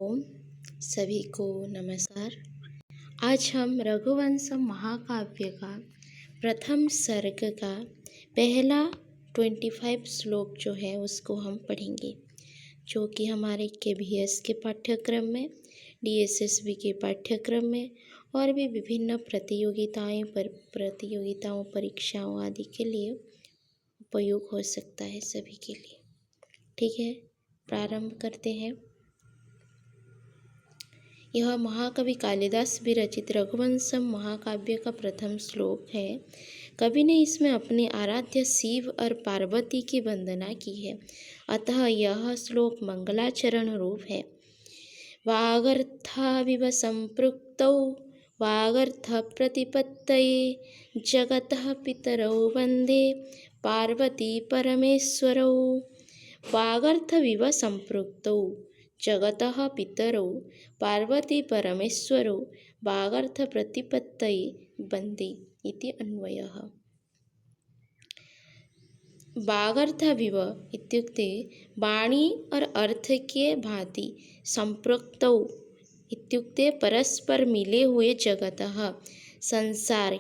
ओम सभी को नमस्कार। आज हम रघुवंश महाकाव्य का प्रथम सर्ग का पहला 25 श्लोक जो है उसको हम पढ़ेंगे, जो कि हमारे KBS के पाठ्यक्रम में, DSSB के पाठ्यक्रम में और भी विभिन्न प्रतियोगिताओं परीक्षाओं आदि के लिए उपयोग हो सकता है सभी के लिए। ठीक है, प्रारंभ करते हैं। यह महाकवि कालिदास विरचित रघुवंशम महाकाव्य का प्रथम श्लोक है। कवि ने इसमें अपने आराध्य शिव और पार्वती की वंदना की है, अतः यह श्लोक मंगलाचरण रूप है। वागर्थाविव संपृक्तौ वागर्थ प्रतिपत्तये जगतः पितरौ वंदे पार्वती परमेश्वरौ। वागर्थविव संपृक्तौ जगतः पितरौ पार्वती परमेश्वरौ वागर्थ प्रतिपत्तये वंदे इति अन्वयः। वागर्थविव इत्युक्ते वाणी और अर्थ के भांति, संपृक्तौ इत्युक्ते परस्पर मिले हुए संसार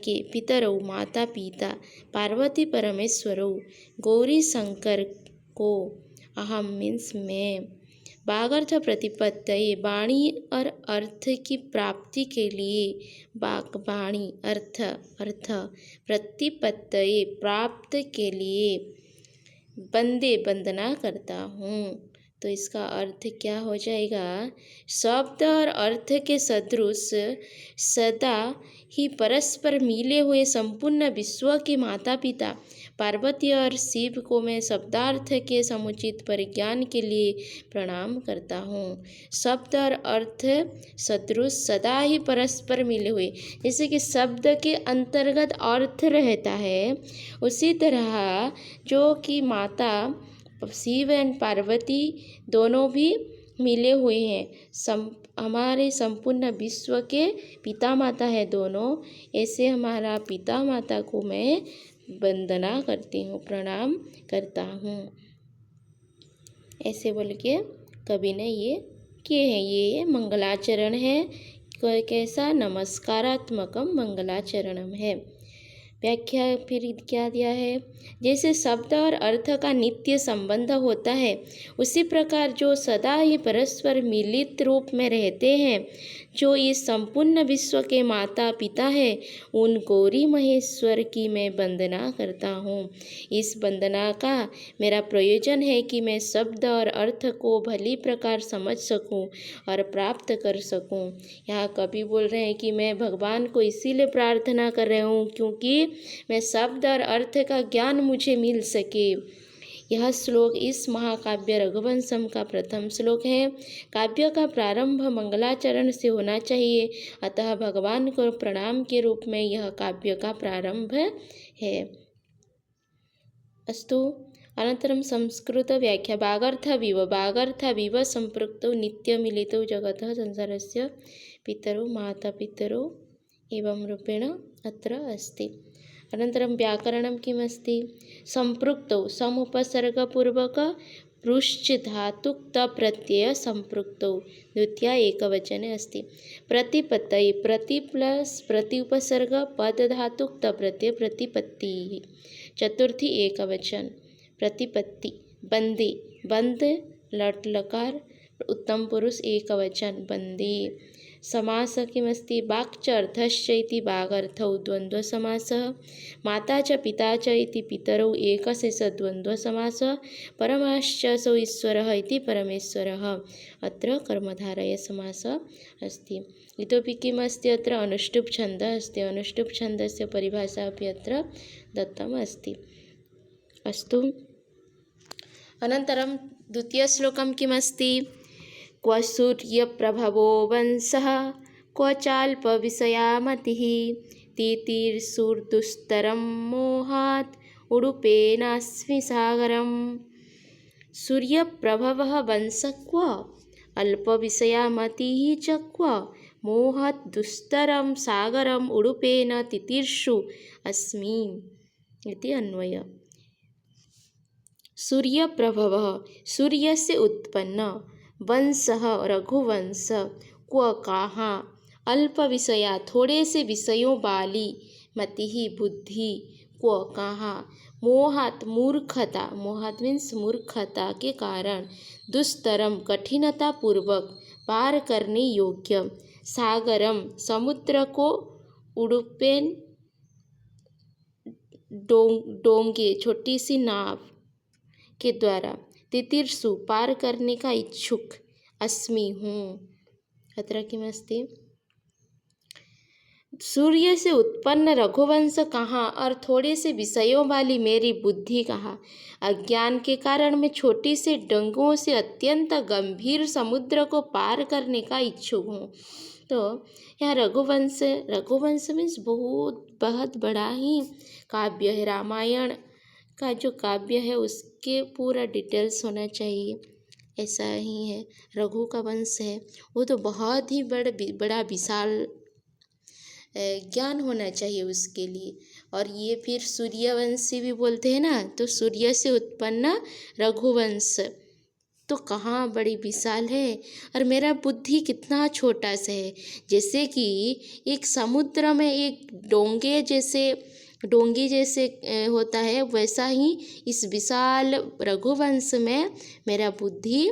के पितरौ माता पिता पार्वती परमेश्वरौ गौरी शंकर को, अहम मीन्स मैं, वागर्थ प्रतिपत्तये वाणी और अर्थ की प्राप्ति के लिए, वाणी अर्थ प्रतिपत्तये प्राप्त के लिए वंदे वंदना करता हूँ। तो इसका अर्थ क्या हो जाएगा? शब्द और अर्थ के सदृश सदा ही परस्पर मिले हुए संपूर्ण विश्व के माता पिता पार्वती और शिव को मैं शब्दार्थ के समुचित परिज्ञान के लिए प्रणाम करता हूँ। शब्द और अर्थ सदृश सदा ही परस्पर मिले हुए, जैसे कि शब्द के अंतर्गत अर्थ रहता है, उसी तरह जो कि माता शिव एंड पार्वती दोनों भी मिले हुए हैं, हमारे संपूर्ण विश्व के पिता माता है दोनों, ऐसे हमारा पिता माता को मैं वंदना करती हूँ, प्रणाम करता हूँ, ऐसे बोल के कवि ने ये किए हैं। ये मंगलाचरण है, कैसा? नमस्कारात्मकम मंगलाचरणम है। व्याख्या फिर क्या दिया है? जैसे शब्द और अर्थ का नित्य संबंध होता है, उसी प्रकार जो सदा ही परस्पर मिलित रूप में रहते हैं, जो इस संपूर्ण विश्व के माता पिता है, उन गौरी महेश्वर की मैं वंदना करता हूँ। इस वंदना का मेरा प्रयोजन है कि मैं शब्द और अर्थ को भली प्रकार समझ सकूँ और प्राप्त कर सकूँ। यहाँ कवि बोल रहे हैं कि मैं भगवान को इसीलिए प्रार्थना कर रहा हूँ क्योंकि मैं शब्द और अर्थ का ज्ञान मुझे मिल सके। यह श्लोक इस महाकाव्य रघुवंशम का प्रथम श्लोक है। काव्य का प्रारंभ मंगलाचरण से होना चाहिए, अतः भगवान को प्रणाम के रूप में यह काव्य का प्रारंभ है। अस्तु। अनन्तरं संस्कृत व्याख्या। वागर्थविव संपृक्तौ नित्यमिलितौ जगतः संसारस्य पितरौ माता पितरौ एवं रूपेण अत्र अस्ति। अनन्तरं व्याकरणं किमस्ति? संपृक्तौ समुपसर्गपूर्वक पृश्च धातुक्त प्रत्यय संपृक्तौ द्वितीया एकवचने अस्ति। प्रतिपत्तये प्रति प्लस प्रति उपसर्ग पद धातुक्त प्रत्यय प्रतिपत्ति। चतुर्थी एकवचन प्रतिपत्ति। वंदे वंद लट लकार उत्तम पुरुष एकवचन वंदे। समास किमस्ति? वाक् च अर्थश्च इति वागर्थौ द्वन्द्वसमासः। माता च पिता च इति पितरौ एकशेष द्वन्द्वसमासः। परमाश्च सौ ईश्वरः इति परमेश्वरः। अत्र कर्मधारय समासः अस्ति। इतोपि किमस्ति? अत्र अनुष्टुप् छन्दः अस्ति। अनुष्टुप् छन्दस्य परिभाषा अपि अत्र दत्तम् अस्ति। अस्तु। अनन्तरं द्वितीयश्लोकं किमस्ति? क्व सूर्यप्रभवो वंशः क्व चाल्पविषया मतिः तितिर्षुर्दुस्तरं मोहात् उडुपेनास्मि सागरम्। सूर्यप्रभवः वंशः क्व, अल्पविषया मतिः च क्व, मोहात् दुस्तरं सागरम् उडुपेन तितिर्षु अस्मि इति अन्वय। सूर्यप्रभवः सूर्य से उत्पन्न, वंशः रघुवंश, क्व कहाँ, अल्प विषया थोड़े से विषयों वाली, मतिः बुद्धि, क्व कहाँ, मोहात मूर्खता, मोहात मीन्स मूर्खता के कारण, दुष्तरम कठिनता पूर्वक पार करने योग्य, सागरम समुद्र को, उड़ुपेन डोंगे छोटी सी नाव के द्वारा, तितीर्षु पार करने का इच्छुक, अस्मि हूँ। खतरा की मस्ती। सूर्य से उत्पन्न रघुवंश कहाँ और थोड़े से विषयों वाली मेरी बुद्धि कहाँ। अज्ञान के कारण मैं छोटी से डंगों से अत्यंत गंभीर समुद्र को पार करने का इच्छुक हूँ। तो यह रघुवंश मीन्स बहुत बड़ा ही काव्य है। रामायण का जो काव्य है उसके पूरा डिटेल्स होना चाहिए, ऐसा ही है। रघु का वंश है वो तो बहुत ही बड़ा विशाल ज्ञान होना चाहिए उसके लिए। और ये फिर सूर्यवंशी भी बोलते हैं ना, तो सूर्य से उत्पन्न रघुवंश तो कहाँ बड़ी विशाल है। और मेरा बुद्धि कितना छोटा सा है, जैसे कि एक समुद्र में एक डोंगी जैसे होता है, वैसा ही इस विशाल रघुवंश में मेरा बुद्धि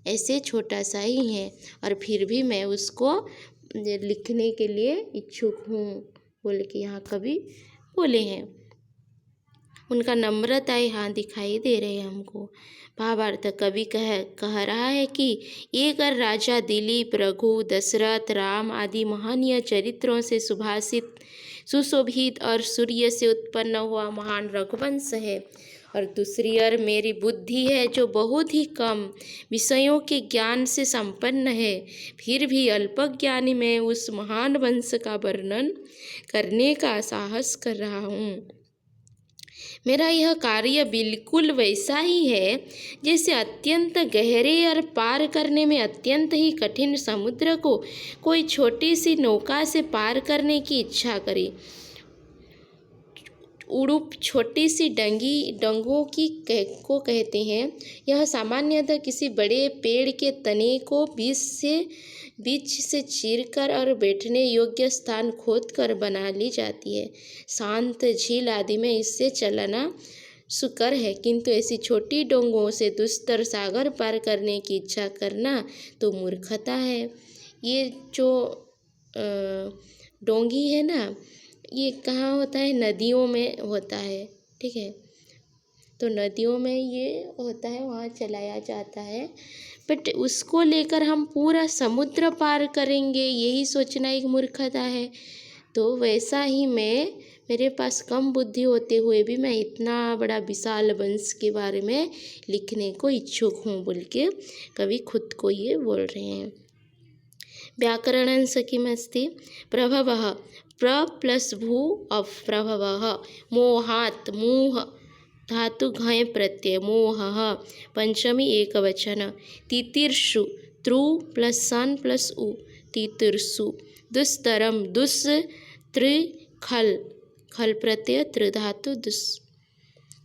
ऐसे छोटा सा ही है। और फिर भी मैं उसको लिखने के लिए इच्छुक हूँ बोल के यहाँ कवि बोले हैं। उनका नम्रता यहाँ दिखाई दे रहे हैं हमको। भावार्थ कवि कह रहा है कि एक राजा दिलीप, रघु, दशरथ, राम आदि महनीय चरित्रों से सुशोभित और सूर्य से उत्पन्न हुआ महान रघुवंश है, और दूसरी ओर मेरी बुद्धि है जो बहुत ही कम विषयों के ज्ञान से संपन्न है। फिर भी अल्पज्ञानी मैं उस महान वंश का वर्णन करने का साहस कर रहा हूँ। मेरा यह कार्य बिल्कुल वैसा ही है जैसे अत्यंत गहरे और पार करने में अत्यंत ही कठिन समुद्र को कोई छोटी सी नौका से पार करने की इच्छा करे। उड़ुप छोटी सी डंगों को कहते हैं। यह सामान्यतः किसी बड़े पेड़ के तने को बीच से चीरकर और बैठने योग्य स्थान खोदकर बना ली जाती है। शांत झील आदि में इससे चलना सुकर है, किंतु ऐसी छोटी डोंगों से दुस्तर सागर पार करने की इच्छा करना तो मूर्खता है। ये जो डोंगी है ना, ये कहाँ होता है? नदियों में होता है, ठीक है। तो नदियों में ये होता है, वहाँ चलाया जाता है। बट उसको लेकर हम पूरा समुद्र पार करेंगे, यही सोचना एक मूर्खता है। तो वैसा ही मेरे पास कम बुद्धि होते हुए भी मैं इतना बड़ा विशाल वंश के बारे में लिखने को इच्छुक हूँ बोल के कवि खुद को ये बोल रहे हैं। व्याकरणं किमस्ति? प्रभवः प्र प्लस भू अफ प्रभवः, मोहात् मूह धातु घय प्रत्यय मोहः, पंचमी एकवचन। तितीर्षु त्रु प्लस सन प्लस उ तितीर्षु। दुस्तरम दुस त्रि खल प्रत्यय त्रिधातु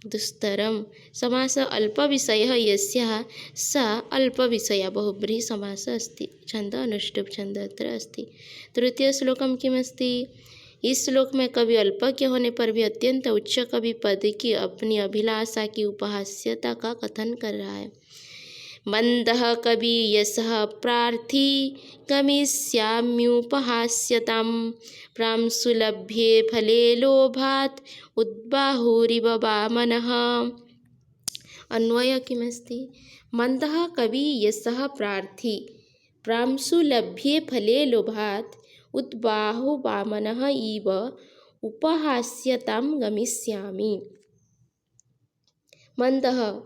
दुस्तरम। समास अल्प विषय यस्याः सा अल्प विषय बहुब्रीहि समास अस्ति। छंद अनुष्टुप छंद अत्र अस्ति। तृतीय श्लोकम किमस्ति? इस श्लोक में कवि अल्पज्ञ होने पर भी अत्यंत उच्च कवि पद की अपनी अभिलाषा की उपहास्यता का कथन कर रहा है। मंदः कवि यशः प्रार्थी गमिष्याम्युपहास्यतां, प्रांशुलभ्ये फले लोभात् उद्बाहुरिव वामनः। अन्वय किमस्ति? मंदः कवि यशः प्रार्थी, प्रांशुलभ्ये फले लोभात् उद्बाहु वामनः इव उपहास्यतां गमिष्यामि। मंदः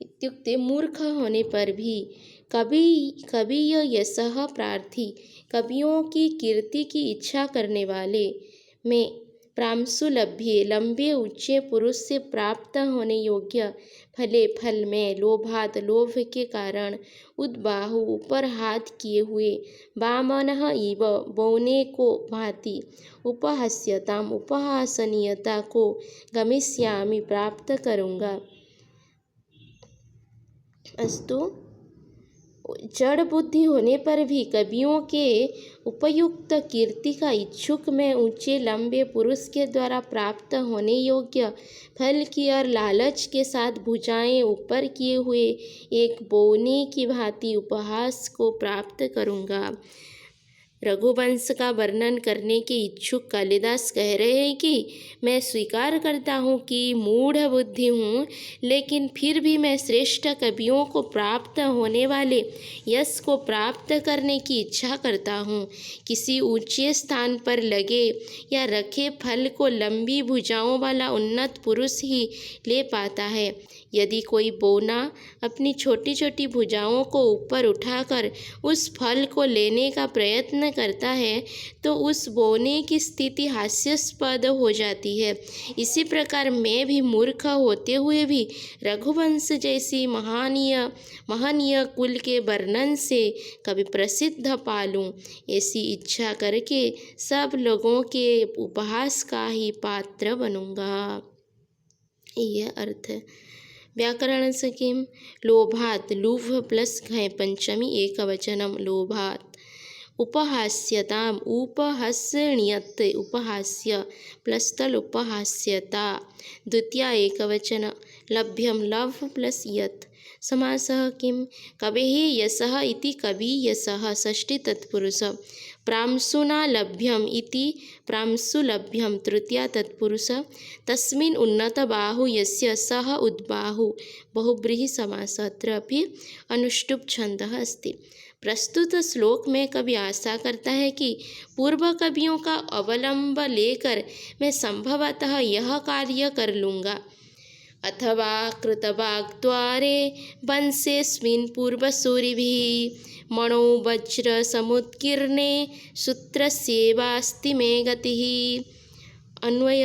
इत्युक्ते मूर्ख होने पर भी कवि यशः प्रार्थी, कवियों की कीर्ति की इच्छा करने वाले में, प्रांशुलभ्ये लंबे ऊंचे पुरुष से प्राप्त होने योग्य, फले फल में, लोभात लोभ के कारण, उद्बाहु ऊपर हाथ किए हुए, वामनः इव बौने को भांति, उपहास्यताम उपहासनीयता को, गमिष्यामि प्राप्त करूँगा। अस्तु। जड़ बुद्धि होने पर भी कवियों के उपयुक्त कीर्ति का इच्छुक मैं ऊंचे लंबे पुरुष के द्वारा प्राप्त होने योग्य फल की और लालच के साथ भुजाएं ऊपर किए हुए एक बोने की भांति उपहास को प्राप्त करूँगा। रघुवंश का वर्णन करने के इच्छुक कालिदास कह रहे हैं कि मैं स्वीकार करता हूँ कि मूढ़ बुद्धि हूँ, लेकिन फिर भी मैं श्रेष्ठ कवियों को प्राप्त होने वाले यश को प्राप्त करने की इच्छा करता हूँ। किसी ऊंचे स्थान पर लगे या रखे फल को लंबी भुजाओं वाला उन्नत पुरुष ही ले पाता है। यदि कोई बौना अपनी छोटी छोटी भुजाओं को ऊपर उठाकर उस फल को लेने का प्रयत्न करता है तो उस बौने की स्थिति हास्यास्पद हो जाती है। इसी प्रकार मैं भी मूर्ख होते हुए भी रघुवंश जैसी महनीय कुल के वर्णन से कभी प्रसिद्ध पालूं, ऐसी इच्छा करके सब लोगों के उपहास का ही पात्र बनूंगा। यह अर्थ है। व्याकरण से किम लोभात लुभ प्लस घय पंचमी एकवचनम लोभात उपहास्यताम उपहास्यण्यत उपहास्य प्लस तल उपहास्यता द्वितीय एकवचन लभ्यम लभ प्लस यत् समासः किम कवेः यशः इति कवि यशः षष्ठी तत्पुरुष प्रांशुना लभ्यम इति प्रांशुलभ्यम तृतीया तत्पुरुष तस्मिन् उन्नत बाहु यस्य सः उद्बाहु बहुब्रीहि समासः अत्र अपि अनुष्टुप् छन्दः अस्ति। प्रस्तुत श्लोक में कवि आशा करता है कि पूर्व कवियों का अवलंब लेकर मैं संभवतः यह कार्य कर लूँगा। अथवा कृतवाग्द्वारे वंशेऽस्मिन् पूर्वसूरिभिः मणौ वज्र समुत्कीर्णे सूत्रस्यैवास्ति मे गतिः। अन्वय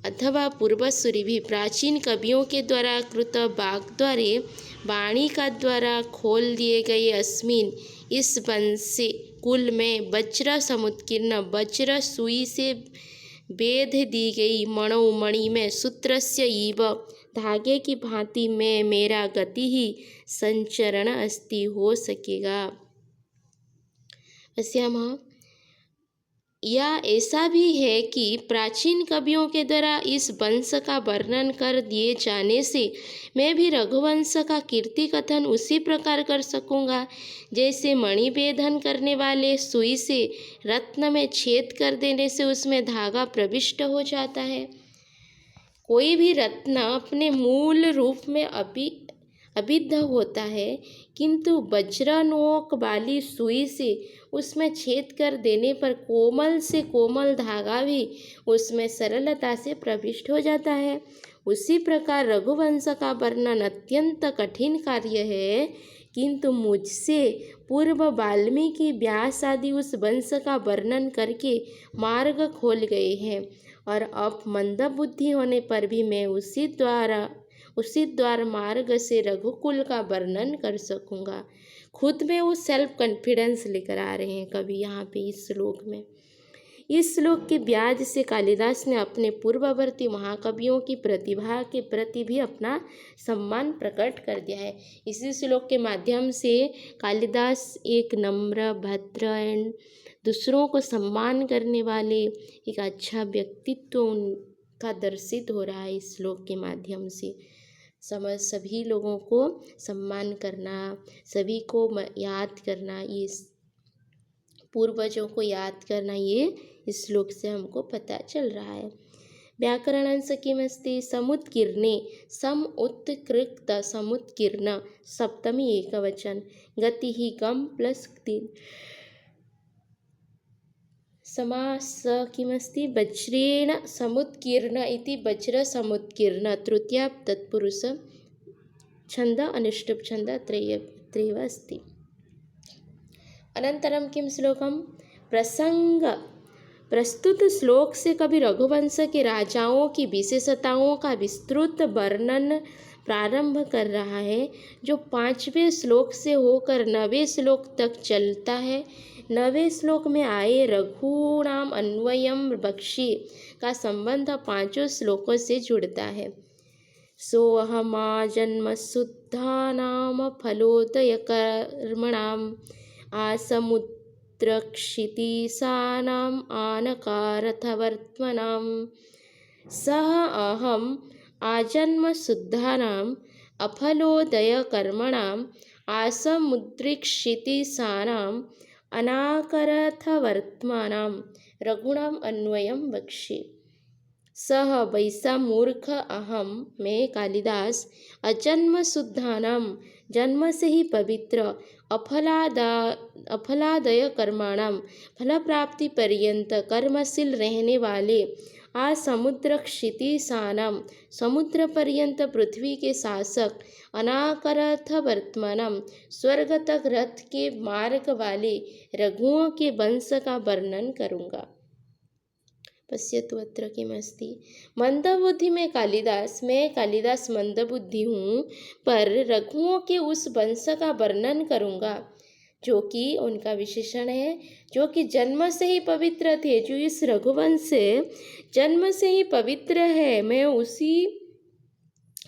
अथवा पूर्वसूरिभिः प्राचीन कवियों के द्वारा कृत वाग्द्वारे वाणी का द्वारा खोल दिए गए अस्मिन इस वंश कुल में वज्र समुत्कीर्ण वज्र सुई से बेध दी गई मणौ मणि में सूत्रस्य इव धागे की भांति में मेरा गति ही संचरण अस्ति हो सकेगा। पश्यामः या ऐसा भी है कि प्राचीन कवियों के द्वारा इस वंश का वर्णन कर दिए जाने से मैं भी रघुवंश का कीर्ति कथन उसी प्रकार कर सकूँगा जैसे मणिभेदन करने वाले सुई से रत्न में छेद कर देने से उसमें धागा प्रविष्ट हो जाता है। कोई भी रत्न अपने मूल रूप में अभिद्ध होता है, किंतु वज्र नोक वाली सुई से उसमें छेद कर देने पर कोमल से कोमल धागा भी उसमें सरलता से प्रविष्ट हो जाता है। उसी प्रकार रघुवंश का वर्णन अत्यंत कठिन कार्य है, किंतु मुझसे पूर्व वाल्मीकि व्यास आदि उस वंश का वर्णन करके मार्ग खोल गए हैं और अब मंदबुद्धि होने पर भी मैं उसी द्वार मार्ग से रघुकुल का वर्णन कर सकूँगा। खुद में वो सेल्फ कॉन्फिडेंस लेकर आ रहे हैं कवि यहाँ पे इस श्लोक में। इस श्लोक के ब्याज से कालिदास ने अपने पूर्ववर्ती महाकवियों की प्रतिभा के प्रति भी अपना सम्मान प्रकट कर दिया है। इसी श्लोक के माध्यम से कालिदास एक नम्र भद्र एंड दूसरों को सम्मान करने वाले एक अच्छा व्यक्तित्व उनका दर्शित हो रहा है। इस श्लोक के माध्यम से सभी लोगों को सम्मान करना, सभी को याद करना, ये पूर्वजों को याद करना, ये इस श्लोक से हमको पता चल रहा है। व्याकरण अंश किमस्ति समुत्कीर्णे सम उत्कृक्त समुत्कीर्ण सप्तमी एकवचन गति ही गम प्लस तीन समास किमस्ति वज्रेण समुत्कीर्ण इति वज्र समुत्कीर्ण तृतीया तत्पुरुष छंद अनुष्टुप् छंद त्रयः अस्ति। अनंतरम किम श्लोकम प्रसंग प्रस्तुत श्लोक से कवि रघुवंश के राजाओं की विशेषताओं का विस्तृत वर्णन प्रारंभ कर रहा है, जो 5वें श्लोक से होकर 9वें श्लोक तक चलता है। 9वें श्लोक में आए रघुणाम अन्वयम बक्षी का संबंध 5 श्लोकों से जुड़ता है। सोऽहमाजन्मशुद्धानां फलोदयकर्मणाम् आसमुद्रक्षितिशानाम् आनकारथवर्त्मनां सः अहम् आजन्मशुद्धानाम् अफलोदयकर्मणाम् आसमुद्रिक्षितिशानाम् अनाकरथवर्त्मनां रघुणाम अन्वयम वक्ष्ये। सह वैसा मूर्ख अहम मैं कालिदास अजन्म शुद्धानाम जन्म से ही पवित्र अफलादय कर्माणाम फल प्राप्ति पर्यंत कर्मशील रहने वाले आ समुद्र क्षितिशानाम समुद्र पर्यंत पृथ्वी के शासक अनाकरथ वर्तमानम स्वर्ग तक रथ के मार्ग वाले रघुओं के वंश का वर्णन करूँगा। पश्यतु अत्र किमस्ति। मंदबुद्धि में कालिदास, मैं कालिदास मंदबुद्धि हूँ, पर रघुओं के उस वंश का वर्णन करूँगा जो कि उनका विशेषण है, जो कि जन्म से ही पवित्र थे। जो इस रघुवंश से जन्म से ही पवित्र है, मैं उसी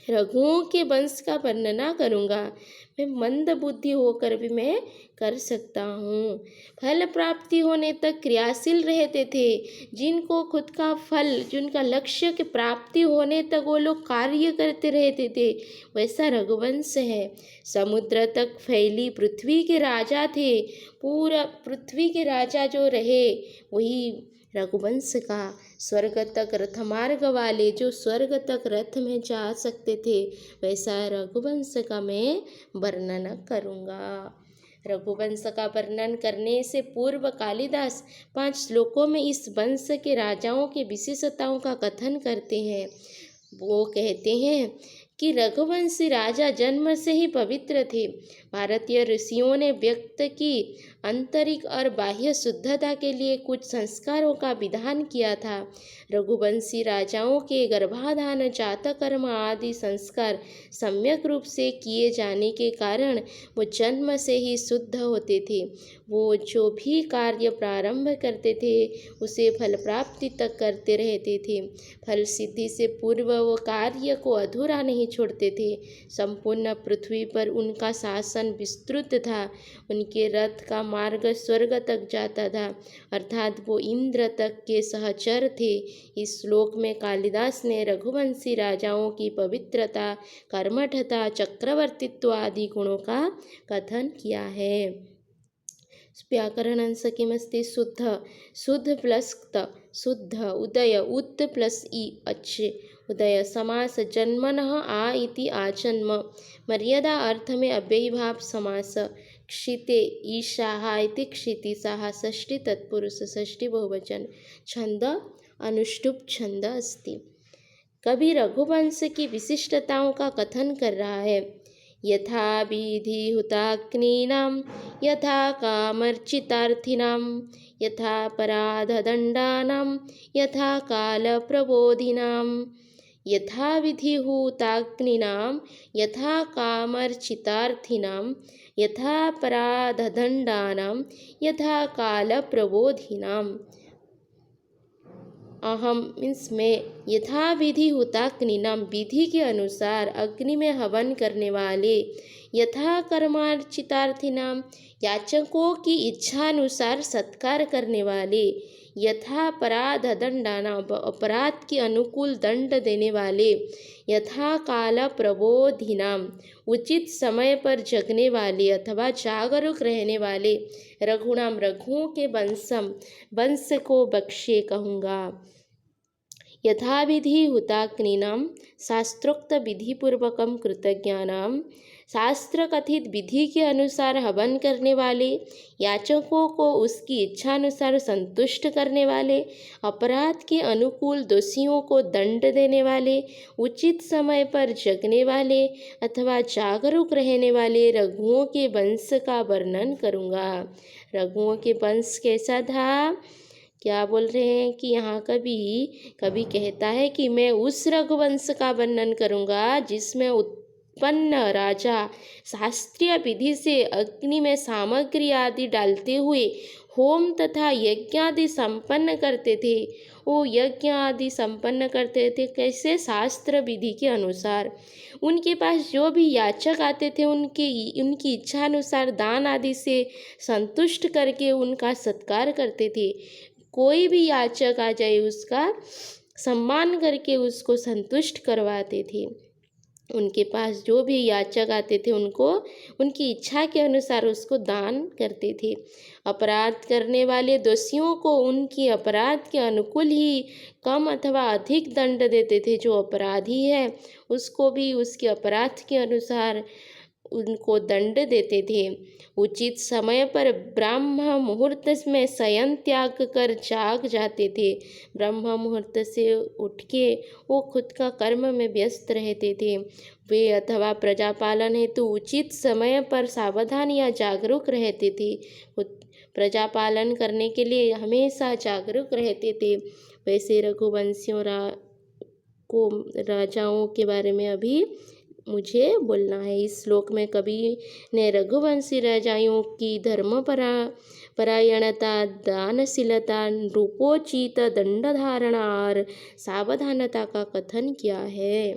रघुओं के वंश का वर्णना करूँगा। मैं मंद बुद्धि होकर भी मैं कर सकता हूँ। फल प्राप्ति होने तक क्रियाशील रहते थे, जिनको खुद का फल, जिनका लक्ष्य की प्राप्ति होने तक वो लोग कार्य करते रहते थे, वैसा रघुवंश है। समुद्र तक फैली पृथ्वी के राजा थे, पूरा पृथ्वी के राजा जो रहे वही रघुवंश का। स्वर्ग तक रथमार्ग वाले, जो स्वर्ग तक रथ में जा सकते थे, वैसा रघुवंश का मैं वर्णन करूँगा। रघुवंश का वर्णन करने से पूर्व कालिदास 5 श्लोकों में इस वंश के राजाओं की विशेषताओं का कथन करते हैं। वो कहते हैं कि रघुवंशी राजा जन्म से ही पवित्र थे। भारतीय ऋषियों ने व्यक्त की आंतरिक और बाह्य शुद्धता के लिए कुछ संस्कारों का विधान किया था। रघुवंशी राजाओं के गर्भाधान, जातकर्म आदि संस्कार सम्यक रूप से किए जाने के कारण वो जन्म से ही शुद्ध होते थे। वो जो भी कार्य प्रारंभ करते थे उसे फल प्राप्ति तक करते रहते थे। फल सिद्धि से पूर्व वो कार्य को अधूरा नहीं छोड़ते थे। संपूर्ण पृथ्वी पर उनका शासन विस्तृत था। उनके रथ का मार्ग स्वर्ग तक जाता था, अर्थात वो इंद्र तक के सहचर थे। इस श्लोक में कालिदास ने रघुवंशी राजाओं की पवित्रता, कर्मठता, चक्रवर्तित्व आदि गुणों का कथन किया है। व्याकरण अंश किमस्ति। शुद्ध, शुद्ध प्लस क्त, शुद्ध। उदय, उत् प्लस ई, अच्छे। उदय समास। जन्मनः आ इति आजन्म, मर्यादा अर्थ में अव्ययीभाव समास। क्षिते, ईशाः इति क्षितिशाः, षष्ठी तत्पुरुष, षष्ठी बहुवचन। छंद, अनुष्टुप छंद अस्ति। कवि रघुवंश की विशिष्टताओं का कथन कर रहा है। यथा विधि हुताग्नीनां, यथा कामर्चितार्थिनां, यथा पराधदण्डानां, यथा कालप्रबोधिनां। यथा विधि हुताग्नीनां, यथा कामर्चितार्थिनां, यथा पराधदण्डानां, यथा कालप्रबोधिनां। अहम मीन्स मैं, यथा विधि हुताग्नीनां, विधि के अनुसार अग्नि में हवन करने वाले, यथा कर्मार्चितार्थिनां, याचकों की इच्छानुसार सत्कार करने वाले, यथा पराधदण्डानां, अपराध के अनुकूल दंड देने वाले, यथा काल प्रबोधिनां, उचित समय पर जगने वाले अथवा जागरूक रहने वाले, रघुणाम, रघुओं के वंश को बख्शे कहूँगा। यथाविधि हुताग्नीनां, शास्त्रोक्त विधिपूर्वकम कृतज्ञानां, शास्त्र कथित विधि के अनुसार हवन करने वाले, याचकों को उसकी इच्छानुसार संतुष्ट करने वाले, अपराध के अनुकूल दोषियों को दंड देने वाले, उचित समय पर जगने वाले अथवा जागरूक रहने वाले रघुओं के वंश का वर्णन करूँगा। रघुओं के वंश कैसा था? क्या बोल रहे हैं कि यहाँ कवि कहता है कि मैं उस रघुवंश का वर्णन करूँगा जिसमें उत्पन्न राजा शास्त्रीय विधि से अग्नि में सामग्री आदि डालते हुए होम तथा यज्ञ आदि संपन्न करते थे। वो यज्ञ आदि संपन्न करते थे कैसे? शास्त्र विधि के अनुसार। उनके पास जो भी याचक आते थे उनकी इच्छा अनुसार दान आदि से संतुष्ट करके उनका सत्कार करते थे। कोई भी याचक आ जाए उसका सम्मान करके उसको संतुष्ट करवाते थे। उनके पास जो भी याचक आते थे उनको उनकी इच्छा के अनुसार उसको दान करते थे। अपराध करने वाले दोषियों को उनकी अपराध के अनुकूल ही कम अथवा अधिक दंड देते थे। जो अपराधी है उसको भी उसके अपराध के अनुसार उनको दंड देते थे। उचित समय पर ब्रह्म मुहूर्त में शयन त्याग कर जाग जाते थे। ब्रह्म मुहूर्त से उठ के वो खुद का कर्म में व्यस्त रहते थे। वे अथवा प्रजापालन हेतु उचित समय पर सावधान या जागरूक रहते थे। प्रजापालन करने के लिए हमेशा जागरूक रहते थे। वैसे रघुवंशियों राजाओं के बारे में अभी मुझे बोलना है। इस श्लोक में कवि ने रघुवंशी राजाओं की परायणता, दानशीलता, रूपोचित दंड धारणा और सावधानता का कथन किया है।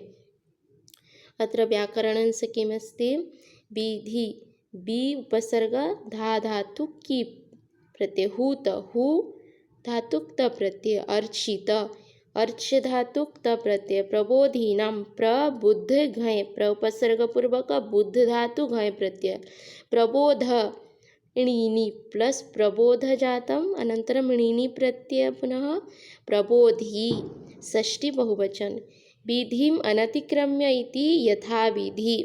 अत्र व्याकरणस्य किमस्ति? विधि बी उपसर्ग धा धातु की प्रत्यय हूत हु धातुक त प्रत्यय अर्चित अर्च्य धातुक त प्रत्यय प्रबोधिनाम प्रबुद्ध घय उपसर्ग पूर्वक बुद्ध धातु घय प्रत्यय प्रबोध णीनि प्लस प्रबोध जातम अनंतरम णीनि प्रत्यय पुनः प्रबोधी षष्ठी बहुवचन विधिम अनतिक्रम्य इति यथाविधि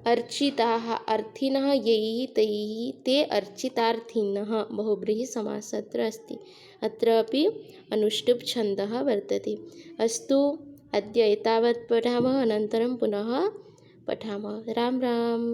अर्चिताः अर्थिनः यैः तैः ते अर्चितार्थिनः बहुव्रीहि समासः अत्र अस्ति। अत्रापि अनुष्टुप् छन्दः वर्तते। अस्तु अद्य एतावत् पठामः, अनन्तरं पुनः पठामः। राम राम।